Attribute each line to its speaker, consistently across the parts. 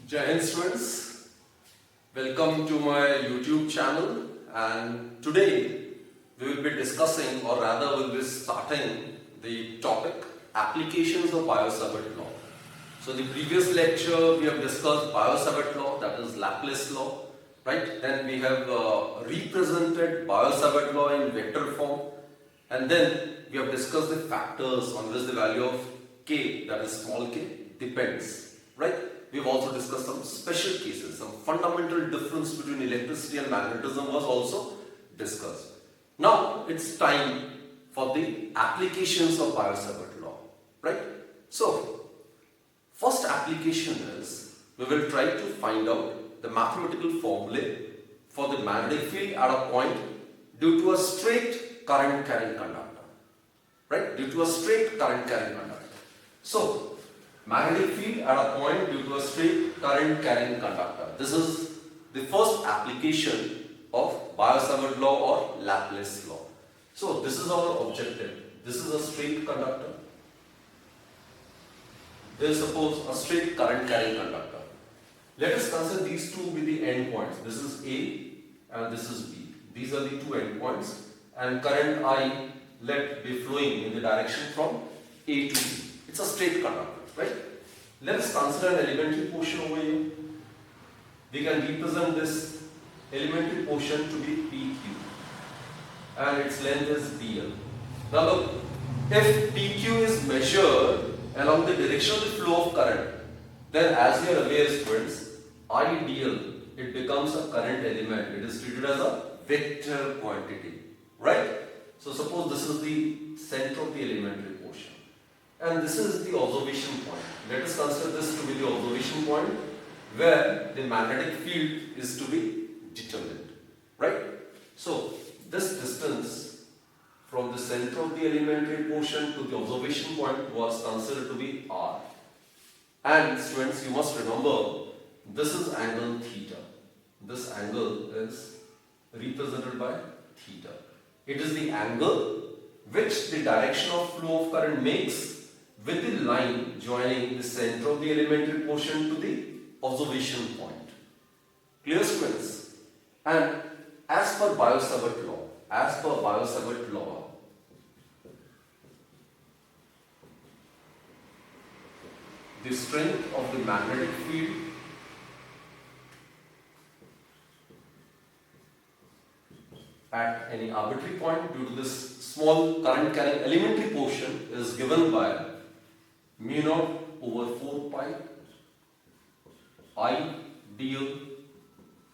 Speaker 1: Jai Hind students, welcome to my YouTube channel, and today we will be discussing, or rather we will be starting the topic applications of Biot Savart law. So in the previous lecture we have discussed Biot Savart law, that is Laplace law, right? Then we have represented Biot Savart law in vector form, and then we have discussed the factors on which the value of k, that is small k, depends, right? We have also discussed some special cases, some fundamental difference between electricity and magnetism was also discussed. Now it's time for the applications of Biot Savart law, right? So first application is, we will try to find out the mathematical formulae for the magnetic field at a point due to a straight current carrying conductor, right? Due to a straight current carrying conductor. So magnetic field at a point due to a straight current carrying conductor. This is the first application of Biot Savart law or Laplace law. So this is our objective. This is a straight conductor. There is suppose a straight current carrying conductor. Let us consider these two be the endpoints. This is A and this is B. These are the two endpoints, and current I let be flowing in the direction from A to B. It's a straight conductor. Right? Let us consider an elementary portion over here. We can represent this elementary portion to be PQ and its length is dl. Now look, if PQ is measured along the direction of the flow of current, then as you are aware students, IDL, it becomes a current element. It is treated as a vector quantity. Right? So suppose this is the center of the elementary portion. And this is the observation point. Let us consider this to be the observation point where the magnetic field is to be determined. Right? So, this distance from the center of the elementary portion to the observation point was considered to be R. And students, you must remember, this is angle theta. This angle is represented by theta. It is the angle which the direction of flow of current makes with the line joining the center of the elementary portion to the observation point. Clear students? And as per Biot Savart law, the strength of the magnetic field at any arbitrary point due to this small current carrying elementary portion is given by mu naught over 4 pi I dl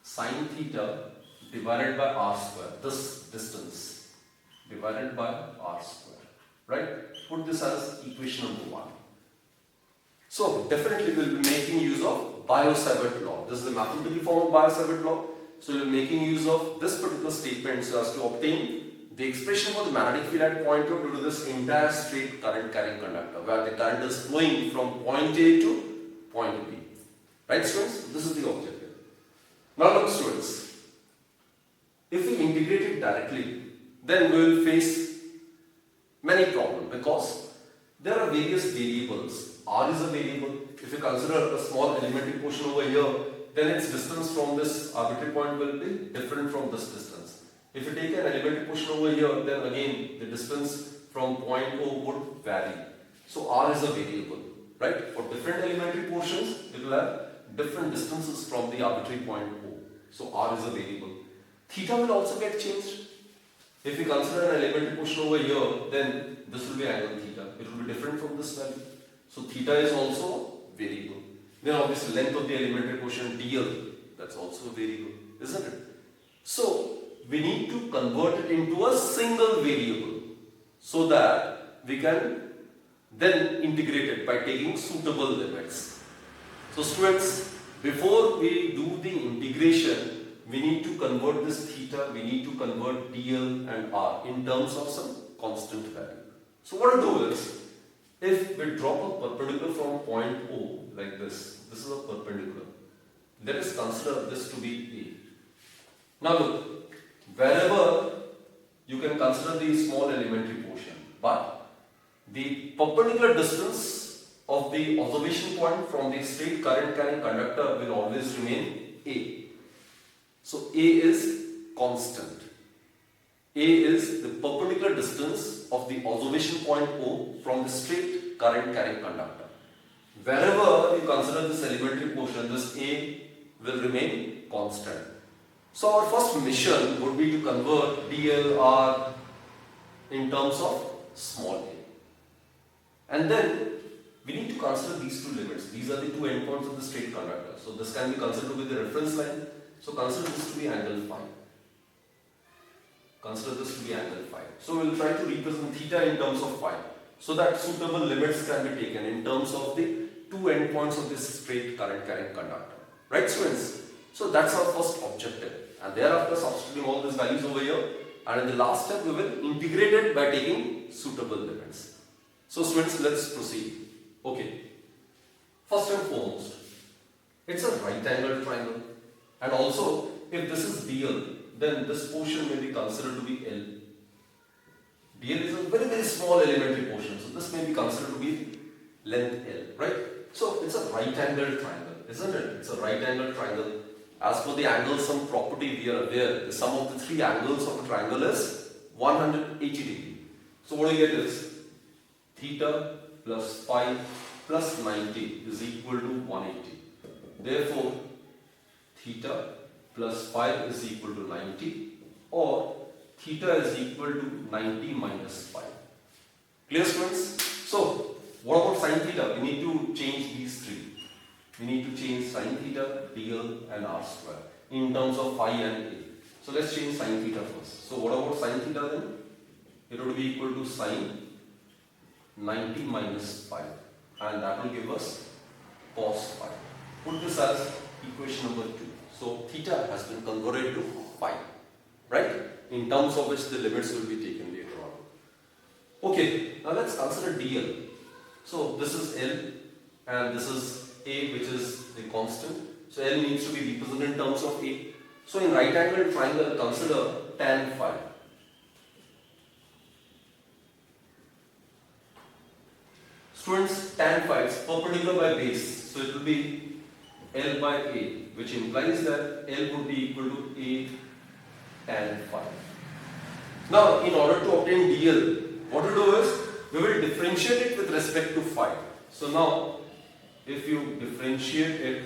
Speaker 1: sin theta divided by r square, this distance divided by r square, right? Put this as equation number 1. So definitely we will be making use of Biot Savart law. This is the mathematical form of Biot Savart law. So we will be making use of this particular statement so as to obtain the expression for the magnetic field at point O due to this entire straight current carrying conductor where the current is flowing from point A to point B. Right students? This is the objective. Now look students, if we integrate it directly, then we will face many problems because there are various variables. R is a variable. If you consider a small elementary portion over here, then its distance from this arbitrary point will be different from this distance. If you take an elementary portion over here, then again the distance from point O would vary. So R is a variable, right? For different elementary portions, it will have different distances from the arbitrary point O. So R is a variable. Theta will also get changed. If you consider an elementary portion over here, then this will be angle theta. It will be different from this value. So theta is also a variable. Then obviously length of the elementary portion dl, that's also a variable, isn't it? So we need to convert it into a single variable so that we can then integrate it by taking suitable limits. So students, before we do the integration, we need to convert this theta, we need to convert dl and r in terms of some constant value. So what to do is, if we drop a perpendicular from point O like this is a perpendicular. Let us consider this to be A. Now look, wherever you can consider the small elementary portion, but the perpendicular distance of the observation point from the straight current carrying conductor will always remain A. So A is constant. A is the perpendicular distance of the observation point O from the straight current carrying conductor. Wherever you consider this elementary portion, this A will remain constant. So our first mission would be to convert dLr in terms of small a. And then we need to consider these two limits. These are the two endpoints of the straight conductor. So this can be considered to be the reference line. So consider this to be angle phi. Consider this to be angle phi. So we will try to represent theta in terms of phi, so that suitable limits can be taken in terms of the two endpoints of this straight current carrying conductor. Right, students? So that's our first objective. And thereafter substituting all these values over here, and in the last step we will integrate it by taking suitable limits. So students, let's proceed. Okay. First and foremost, it's a right angled triangle, and also if this is DL, then this portion may be considered to be L. DL is a very small elementary portion, so this may be considered to be length L, right? So it's a right angled triangle, isn't it? It's a right angled triangle. As for the angle sum property, we are aware the sum of the three angles of a triangle is 180 degree. So what you get is theta plus phi plus 90 is equal to 180. Therefore, theta plus phi is equal to 90, or theta is equal to 90 minus phi. Clear, students? So, what about sin theta? We need to change these three. We need to change sin theta, dl and r square in terms of phi and a. So let's change sin theta first. So what about sin theta then? It would be equal to sin 90 minus phi, and that will give us cos phi. Put this as equation number 2. So theta has been converted to phi, right? In terms of which the limits will be taken later on. Okay, now let's consider dl. So this is L and this is A, which is the constant. So L needs to be represented in terms of A. So in right angled triangle, consider tan phi. Students, tan phi is perpendicular by base. So it will be L by A, which implies that L would be equal to A tan phi. Now, in order to obtain dl, what we do is we will differentiate it with respect to phi. So now, if you differentiate it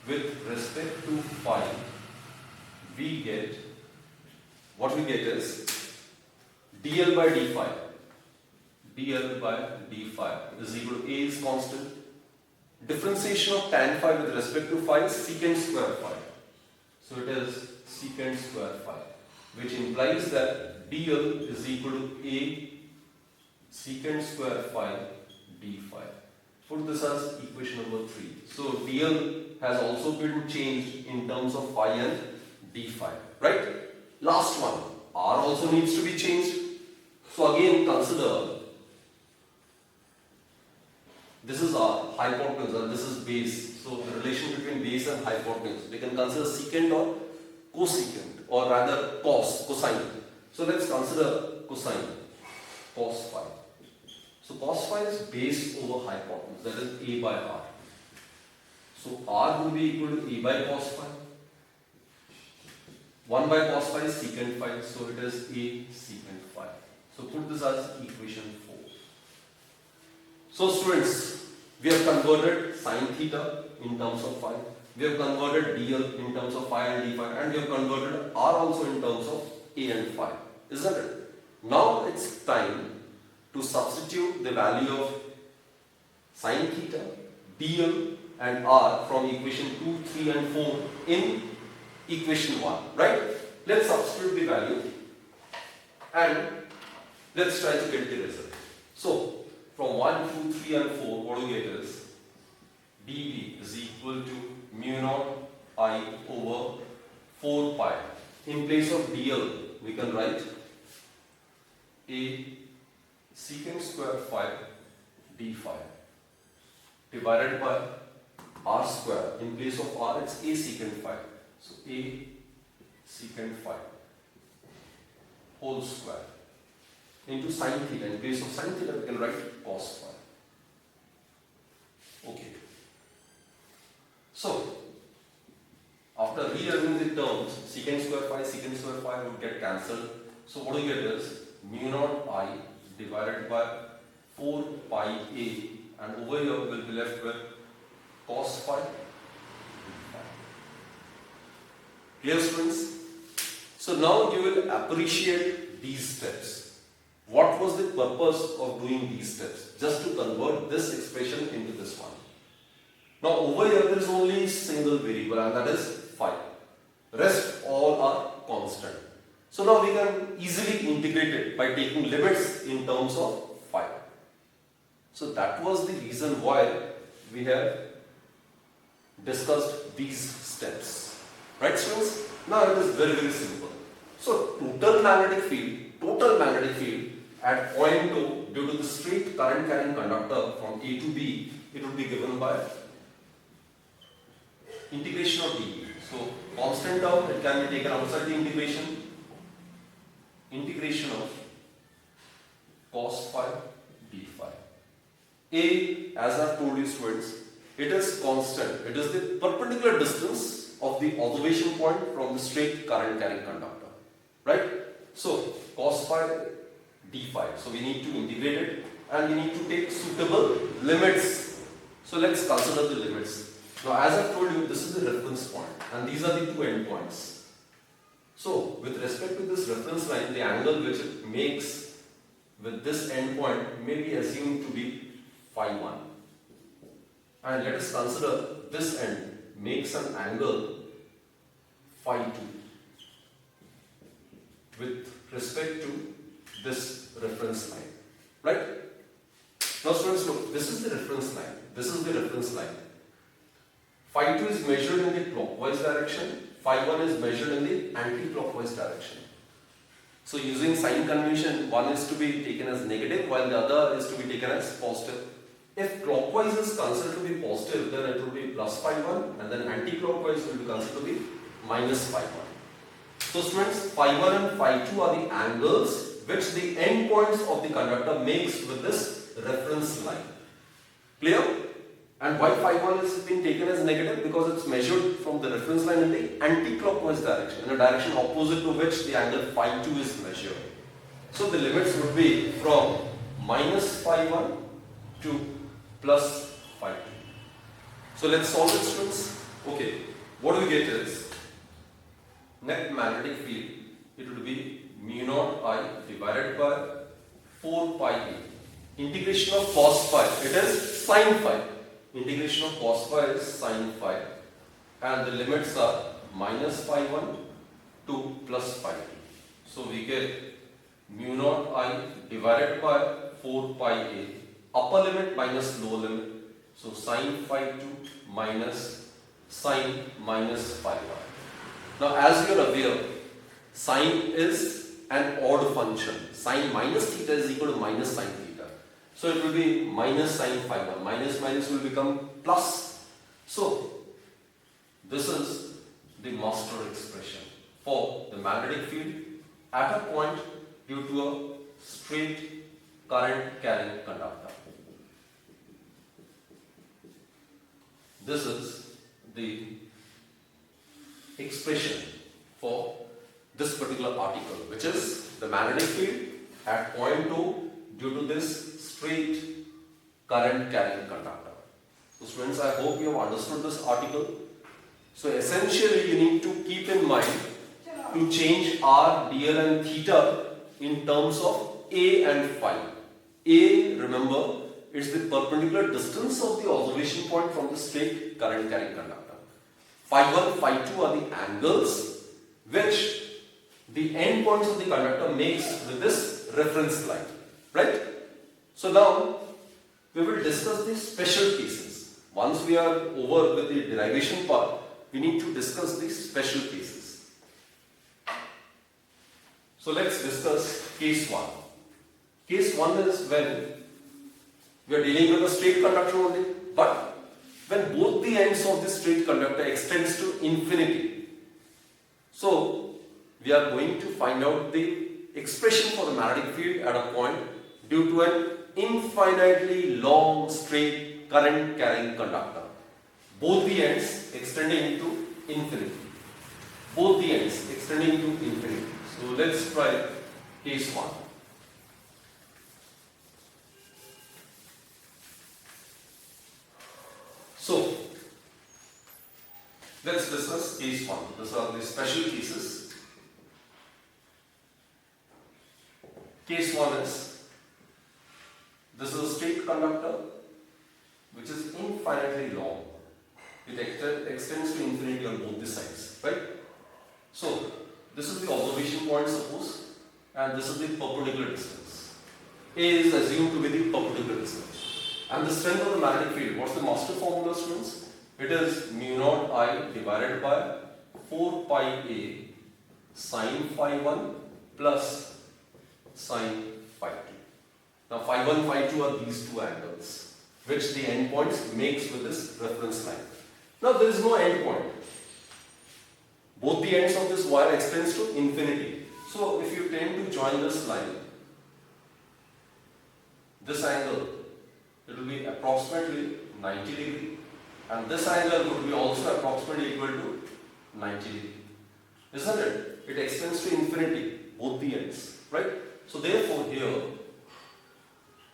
Speaker 1: with respect to phi, we get, what we get is dl by d phi. dl by d phi is equal to A is constant. Differentiation of tan phi with respect to phi is secant square phi. So it is secant square phi, which implies that dl is equal to A secant square phi d phi. Put this as equation number 3. So dl has also been changed in terms of phi and d phi, right? Last one, r also needs to be changed. So again consider, this is our hypotenuse and this is base. So the relation between base and hypotenuse, we can consider secant or cosecant, or rather cosine. So let's consider cosine, cos phi. So cos phi is base over hypotenuse, that is A by R. So R will be equal to A by cos phi. 1 by cos phi is secant phi, so it is A secant phi. So put this as equation 4. So students, we have converted sin theta in terms of phi, we have converted dl in terms of phi and d phi, and we have converted r also in terms of A and phi, isn't it? Now it's time to substitute the value of sin theta, dl and r from equation 2, 3 and 4 in equation 1, right? Let's substitute the value and let's try to get the result. So from 1, 2, 3 and 4, what we get is dv is equal to mu naught I over 4 pi. In place of dl, we can write A secant square phi d phi divided by r square. In place of r, it's A secant phi. So A secant phi whole square into sin theta. In place of sin theta, we can write cos phi. So, after rearranging the terms, secant square phi would get cancelled. So what you get is mu naught I divided by 4 pi a, and over here we'll be left with cos phi. Clear, students? So now you will appreciate these steps. What was the purpose of doing these steps? Just to convert this expression into this one. Now over here there is only single variable, and that is phi. Rest all are constant. So now we can easily integrate it by taking limits in terms of phi. So that was the reason why we have discussed these steps. Right, students? Now it is very, very simple. So total magnetic field at point O due to the straight current carrying conductor from A to B, it would be given by integration of dV. So constant term, it can be taken outside the integration. Integration of cos phi d phi. A, as I have told you, students, it is constant. It is the perpendicular distance of the observation point from the straight current carrying conductor. Right? So cos phi d phi. So we need to integrate it, and we need to take suitable limits. So let's consider the limits. Now, as I told you, this is the reference point, and these are the two endpoints. So, with respect to this reference line, the angle which it makes with this endpoint may be assumed to be phi 1. And let us consider this end makes an angle phi 2 with respect to this reference line. Right? Now, students, look, this is the reference line. This is the reference line. Phi 2 is measured in the clockwise direction, phi 1 is measured in the anti-clockwise direction. So using sign convention, one is to be taken as negative while the other is to be taken as positive. If clockwise is considered to be positive, then it will be plus phi 1, and then anti-clockwise will be considered to be minus phi 1. So students, phi 1 and phi 2 are the angles which the endpoints of the conductor makes with this reference line. Clear? And why phi 1 is being taken as negative? Because it's measured from the reference line in the anti-clockwise direction, in a direction opposite to which the angle phi 2 is measured. So the limits would be from minus phi 1 to plus phi 2. So let's solve it, students. Okay, what we get is net magnetic field, it will be mu naught I divided by 4 pi a. Integration of cos phi, it is sin phi. Integration of cos phi is sin phi, and the limits are minus phi 1 to plus phi 2. So we get mu naught I divided by 4 pi a, upper limit minus lower limit. So sin phi 2 minus sin minus phi 1. Now as you are aware, sine is an odd function. Sine minus theta is equal to minus sine theta. So it will be minus sine phi 1. Minus minus will become plus. So this is the master expression for the magnetic field at a point due to a straight current carrying conductor. This is the expression for this particular article, which is the magnetic field at point O due to this straight current carrying conductor. So students, I hope you have understood this article. So essentially you need to keep in mind to change r, dl and theta in terms of a and phi. A, remember, it's the perpendicular distance of the observation point from the straight current carrying conductor. Phi 1, phi 2 are the angles which the endpoints of the conductor makes with this reference line. Right? So now we will discuss the special cases. Once we are over with the derivation part, we need to discuss the special cases. So let's discuss case 1. Case 1 is when we are dealing with a straight conductor only, but when both the ends of the straight conductor extends to infinity. So we are going to find out the expression for the magnetic field at a point due to an infinitely long straight current carrying conductor. both the ends extending to infinity. Both the ends extending to infinity. So let's try case 1. So let's discuss case 1. These are the special cases. Case 1 is, this is a straight conductor which is infinitely long. It extends to infinity on both the sides, right? So this is the observation point, suppose, and this is the perpendicular distance. A is assumed to be the perpendicular distance. And the strength of the magnetic field, what's the master formula, students? It is mu naught I divided by 4 pi A sine phi 1 plus sine phi 2. Now phi 1, phi 2 are these two angles, which the endpoints makes with this reference line. Now there is no endpoint. Both the ends of this wire extends to infinity. So if you tend to join this line, this angle, it will be approximately 90 degree, and this angle would be also approximately equal to 90 degree. Isn't it? It extends to infinity, both the ends, right? So therefore here,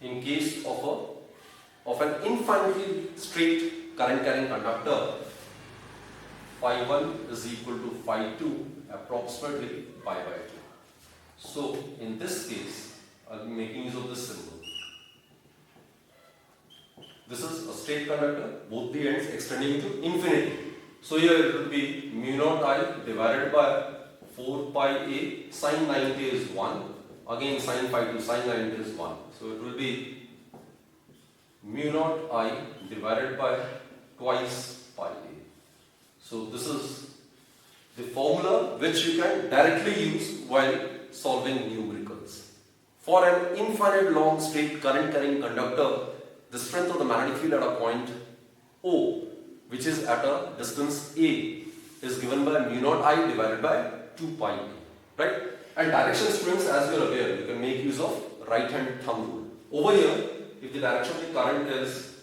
Speaker 1: in case of an infinitely straight current carrying conductor, phi 1 is equal to phi 2 approximately pi by 2. So in this case, I will be making use of this symbol. This is a straight conductor, both the ends extending to infinity. So here it will be mu naught I divided by 4 pi A, sine 90 is 1, again sine phi 2, sine 90 is 1. So it will be mu naught I divided by twice pi A. So this is the formula which you can directly use while solving numericals. For an infinite long straight current carrying conductor, the strength of the magnetic field at a point O, which is at a distance A, is given by mu naught I divided by 2 pi A, right? And direction, students, as you are aware, you can make use of right hand thumb rule. Over here, if the direction of the current is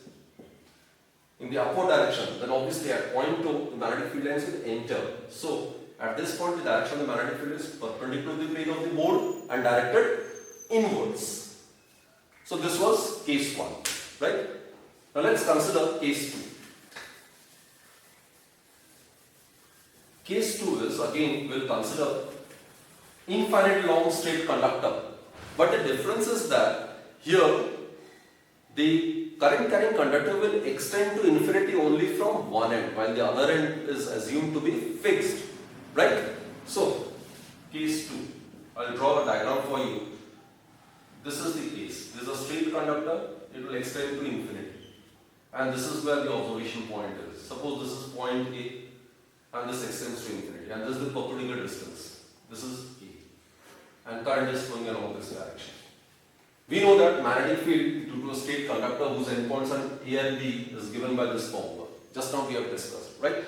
Speaker 1: in the upward direction, then obviously at point O, the magnetic field lines will enter. So at this point, the direction of the magnetic field is perpendicular to the plane of the board and directed inwards. So this was case 1. Right? Now let's consider case 2. Case 2 is, again, we'll consider infinite long straight conductor. But the difference is that here the current carrying conductor will extend to infinity only from one end, while the other end is assumed to be fixed. Right? So, case 2. I'll draw a diagram for you. This is the case. This is a straight conductor. It will extend to infinity, and this is where the observation point is. Suppose this is point A and this extends to infinity, and this is the perpendicular distance. This is A, and current is flowing along this direction. We know that magnetic field due to a straight conductor whose endpoints are A and B is given by this formula. Just now we have discussed, right?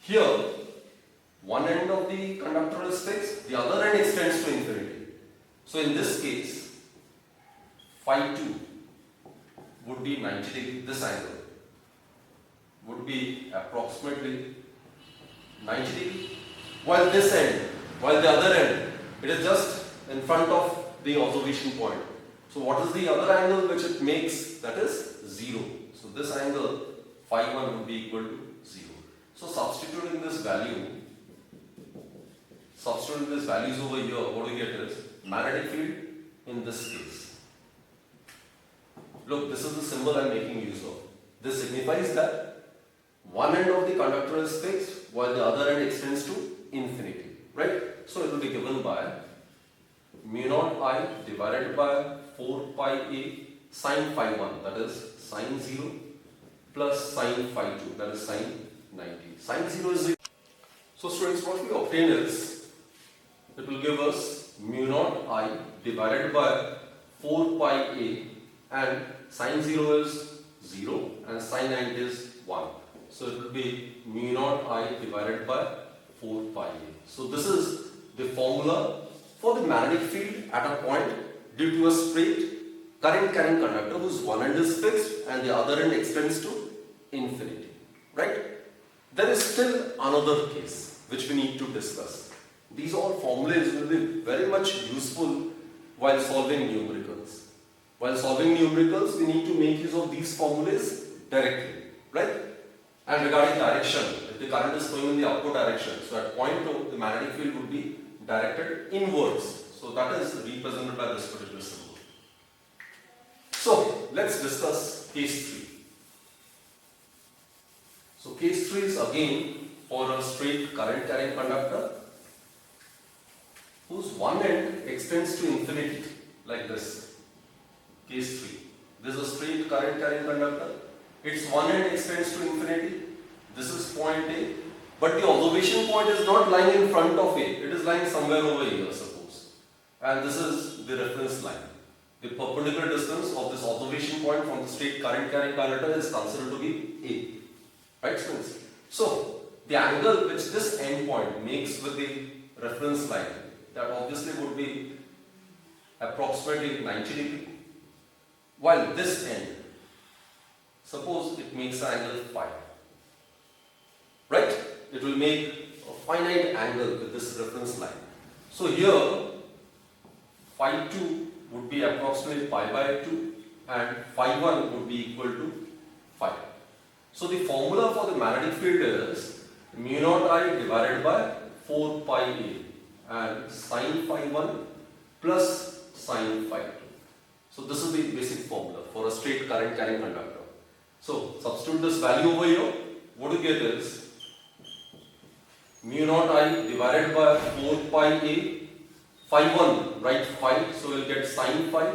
Speaker 1: Here, one end of the conductor is fixed, the other end extends to infinity. So in this case, phi 2 would be 90 degree, this angle would be approximately 90 degree, while this end, while the other end, it is just in front of the observation point. So what is the other angle which it makes? That is 0. So this angle phi 1 would be equal to 0. So substituting this values over here, what we get is magnetic field in this case. Look, this is the symbol I am making use of. This signifies that one end of the conductor is fixed while the other end extends to infinity, right? So it will be given by mu naught I divided by 4 pi A sine phi 1, that is sine 0, plus sine phi 2, that is sine 90. Sine 0 is 0. So students, what we obtain is, it will give us mu naught I divided by 4 pi A, and sine 0 is 0 and sine 90 is 1. So it will be mu naught I divided by 4 pi A. So this is the formula for the magnetic field at a point due to a straight current carrying conductor whose one end is fixed and the other end extends to infinity. Right? right? There is still another case which we need to discuss. These all formulas will be very much useful while solving numericals. While solving numericals, we need to make use of these formulas directly, right? And regarding direction, if the current is flowing in the upward direction, so at point O, the magnetic field would be directed inwards. So that is represented by this particular symbol. So let's discuss case 3. So case 3 is again for a straight current carrying conductor whose one end extends to infinity like this. Case 3. This is a straight current carrying conductor. Its one end extends to infinity. This is point A. But the observation point is not lying in front of A. It is lying somewhere over here, suppose. And this is the reference line. The perpendicular distance of this observation point from the straight current carrying conductor is considered to be A. Right, students? So, the angle which this end point makes with the reference line, that obviously would be approximately 90 degree. While this end, suppose it makes an angle phi. Right? It will make a finite angle with this reference line. So here, phi 2 would be approximately pi by 2 and phi 1 would be equal to phi. So the formula for the magnetic field is mu naught I divided by 4 pi A and sin phi 1 plus sin phi 2. So this is the basic formula for a straight current carrying conductor. So substitute this value over here. What you get is mu naught I divided by 4 pi A, phi 1, right, phi, so we'll get sin phi,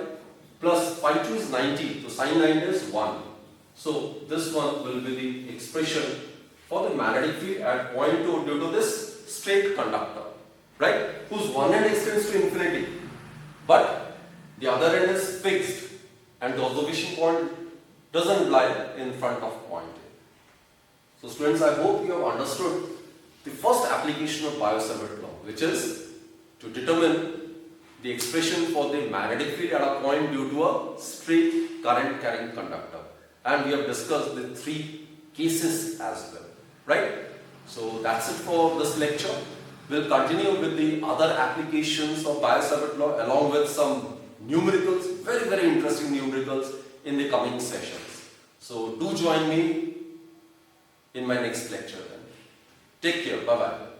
Speaker 1: plus phi 2 is 90, so sin 90 is 1. So this one will be the expression for the magnetic field at point 2 due to this straight conductor, right, whose one end extends to infinity, but the other end is fixed and the observation point doesn't lie in front of point A. So students, I hope you have understood the first application of Biot Savart law, which is to determine the expression for the magnetic field at a point due to a straight current carrying conductor. And we have discussed the 3 cases as well, right? So that's it for this lecture. We'll continue with the other applications of Biot Savart law along with some numericals, very, very interesting numericals in the coming sessions. So do join me in my next lecture then. Take care. Bye-bye.